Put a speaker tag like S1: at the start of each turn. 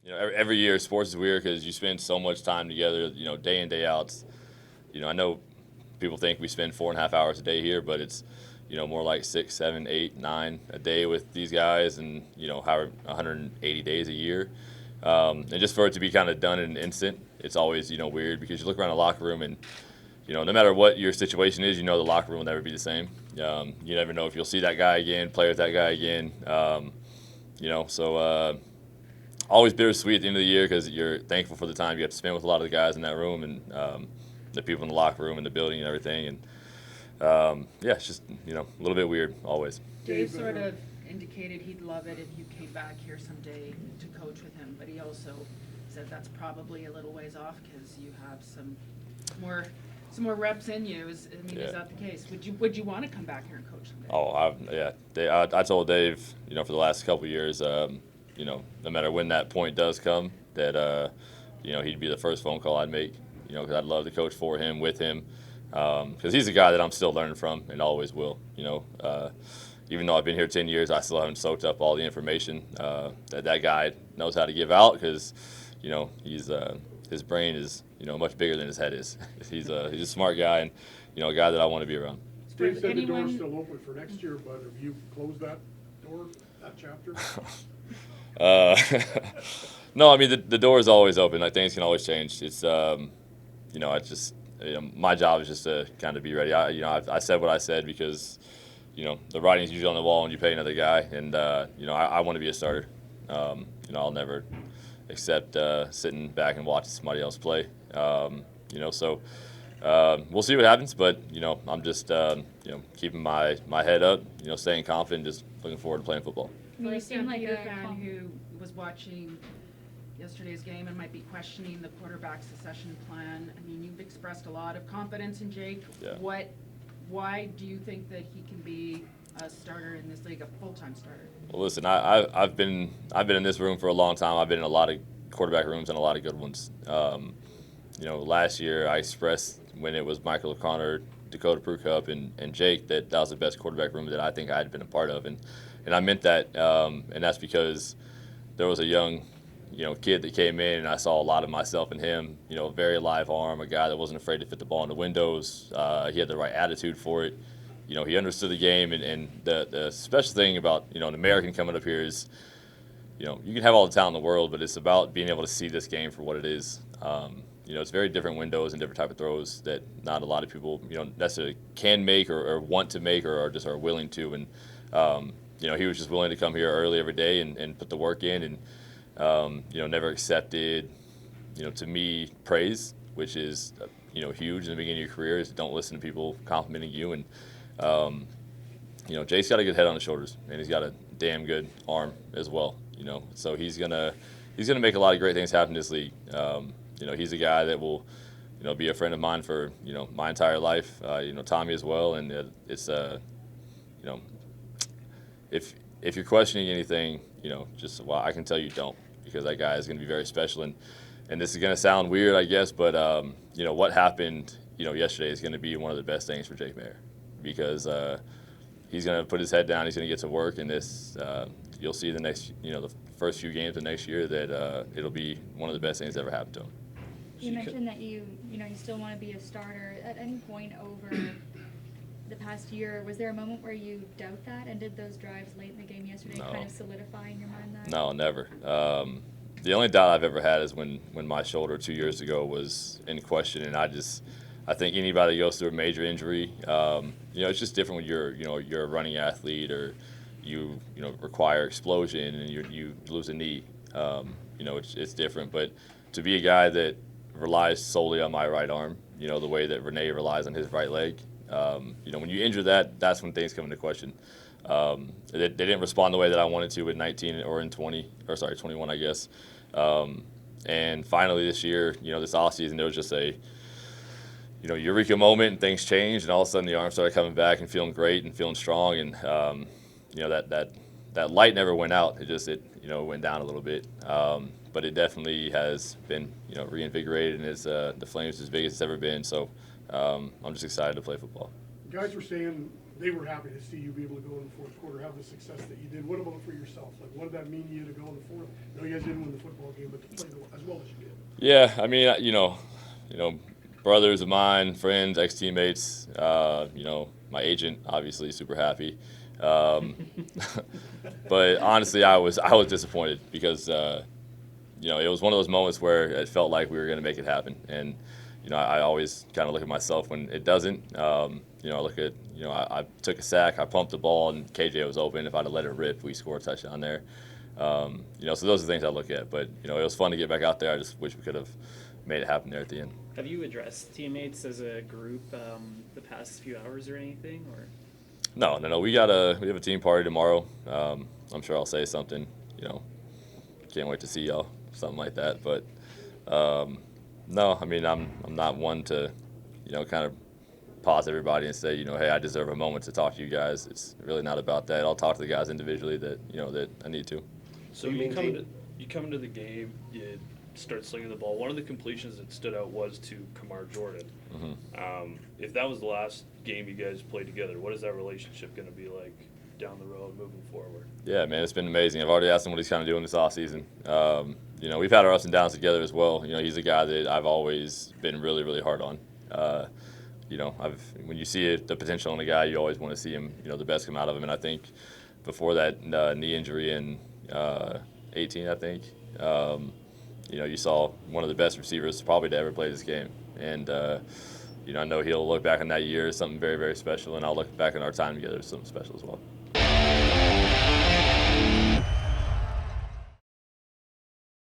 S1: every year sports is weird because you spend so much time together, day in, day out. I know people think we spend 4.5 hours a day here, but it's, more like 6, 7, 8, 9 a day with these guys, and however 180 days a year. And just for it to be kind of done in an instant, it's always weird because you look around the locker room and no matter what your situation is, the locker room will never be the same. You never know if you'll see that guy again, play with that guy again. So always bittersweet at the end of the year because you're thankful for the time you have to spend with a lot of the guys in that room and the people in the locker room and the building and everything. And yeah, it's just a little bit weird always.
S2: Dave sort of indicated he'd love it if you came back here someday to coach with him, but he also said that's probably a little ways off because you have some more reps in you. Is that the case? Would you want to come back here and coach someday?
S1: Oh, I told Dave, for the last couple of years, no matter when that point does come, that he'd be the first phone call I'd make. Because I'd love to coach for him, with him, because he's a guy that I'm still learning from and always will. Even though I've been here 10 years, I still haven't soaked up all the information that guy knows how to give out because, his brain is much bigger than his head is. He's a smart guy and a guy that I want to be around.
S3: Steve said the door's still open for next year, but have you closed that door, that chapter?
S1: No, I mean the door is always open. Like things can always change. It's my job is just to kind of be ready. I said what I said because the writing's usually on the wall when you pay another guy, and I want to be a starter. I'll never accept sitting back and watching somebody else play. So we'll see what happens, but I'm just keeping my head up, staying confident, just looking forward to playing football.
S2: Well, you seem like a fan who was watching yesterday's game and might be questioning the quarterback succession plan. I mean, you've expressed a lot of confidence in Jake.
S1: Yeah.
S2: Why do you think that he can be a starter in this league, a full-time starter?
S1: Well, listen, I've been in this room for a long time. I've been in a lot of quarterback rooms and a lot of good ones. Last year I expressed when it was Michael O'Connor, Dakota Prukop, and Jake that was the best quarterback room that I think I had been a part of, and I meant that, and that's because there was a young, kid that came in, and I saw a lot of myself in him. A very live arm, a guy that wasn't afraid to fit the ball in the windows. He had the right attitude for it. He understood the game, and the special thing about an American coming up here is, you can have all the talent in the world, but it's about being able to see this game for what it is. It's very different windows and different type of throws that not a lot of people, necessarily can make or want to make or just are willing to. And he was just willing to come here early every day and put the work in, and never accepted, to me, praise, which is huge in the beginning of your career. Is don't listen to people complimenting you. And Jake's got a good head on his shoulders, and he's got a damn good arm as well. So he's gonna make a lot of great things happen in this league. He's a guy that will be a friend of mine for my entire life. Tommy as well, and it's if you're questioning anything, I can tell you don't, because that guy is going to be very special. And this is going to sound weird, I guess, but what happened yesterday is going to be one of the best things for Jake Mayer, because he's going to put his head down, he's going to get to work, and this you'll see the next the first few games of next year that it'll be one of the best things that ever happened to him.
S4: You mentioned that you still want to be a starter. At any point over the past year, was there a moment where you doubt that? And did those drives late in the game yesterday kind of solidify in your mind that?
S1: No, never. The only doubt I've ever had is when my shoulder 2 years ago was in question, and I think anybody that goes through a major injury, it's just different when you're a running athlete, or you require explosion and you lose a knee. It's different. But to be a guy that relies solely on my right arm, the way that Renee relies on his right leg, when you injure that, that's when things come into question. They didn't respond the way that I wanted to in 19 or in 21, I guess. And finally this year, this offseason, there was just a eureka moment, and things changed, and all of a sudden the arm started coming back and feeling great and feeling strong, and that light never went out. It went down a little bit. But it definitely has been reinvigorated, and the flame's as big as it's ever been. So I'm just excited to play football.
S3: Guys were saying they were happy to see you be able to go in the fourth quarter, have the success that you did. What about for yourself? Like, what did that mean to you to go in the fourth? I know you guys didn't win the football game, but to play as well as you did.
S1: Yeah, I mean, brothers of mine, friends, ex-teammates, my agent, obviously super happy. But honestly, I was disappointed because it was one of those moments where it felt like we were going to make it happen, and I always kind of look at myself when it doesn't. I look at I took a sack, I pumped the ball, and KJ was open. If I'd have let it rip, we scored a touchdown there. So those are things I look at. But it was fun to get back out there. I just wish we could have made it happen there at the end.
S5: Have you addressed teammates as a group the past few hours or anything, or?
S1: No. We have a team party tomorrow. I'm sure I'll say something. Can't wait to see y'all, something like that. But no, I mean I'm not one to kind of pause everybody and say hey, I deserve a moment to talk to you guys. It's really not about that. I'll talk to the guys individually that that I need to.
S6: So you come into the game, you start slinging the ball. One of the completions that stood out was to Kamar Jordan.
S1: Mm-hmm.
S6: If that was the last game you guys played together, what is that relationship going to be like down the road moving forward?
S1: Yeah, man, it's been amazing. I've already asked him what he's kind of doing this offseason. We've had our ups and downs together as well. He's a guy that I've always been really, really hard on. When you see the potential in a guy, you always want to see him, the best come out of him. And I think before that knee injury in 18, I think, you saw one of the best receivers probably to ever play this game. And, I know he'll look back on that year as something very, very special, and I'll look back on our time together as something special as well.